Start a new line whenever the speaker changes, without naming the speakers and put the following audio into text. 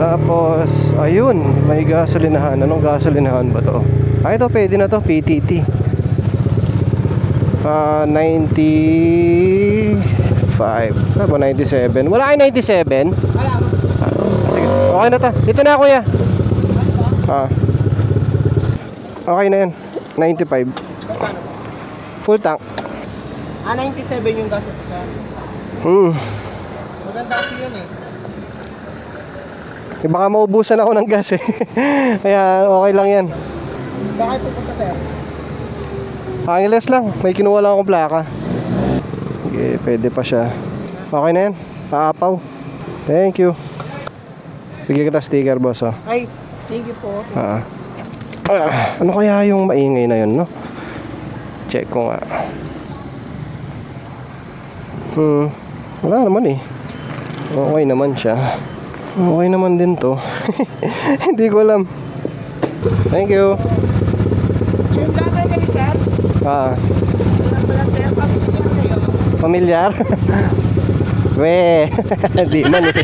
Tapos, ayun, may gasolinahan. Anong gasolinahan ba to? Ito, pwede na to, PTT. 95. Ano ba, 97? Wala kayo 97? Sige, okay na to. Dito na, kuya. Okay na yan. 95. Full tank.
97 yung gas nito, sir. Maganda kasi yun eh.
Baka maubusan ako ng gas eh. Kaya okay lang yan.
Saan kayo pupunta, sir?
Angeles lang. May kinuha lang akong plaka. Okay, pwede pa siya. Okay na yan. Aapaw. Thank you. Bigyan kita sticker, boss. Oh.
Ay, thank you po.
Ano kaya yung maingay na yun, no? Check ko nga. Wala naman eh. Okay naman siya. Okay naman din to. Hindi ko alam. Thank you.
So yung vlogger kayo, sir? Wala pala, sir. Pamilyar kayo.
Pamilyar? We, di man eh.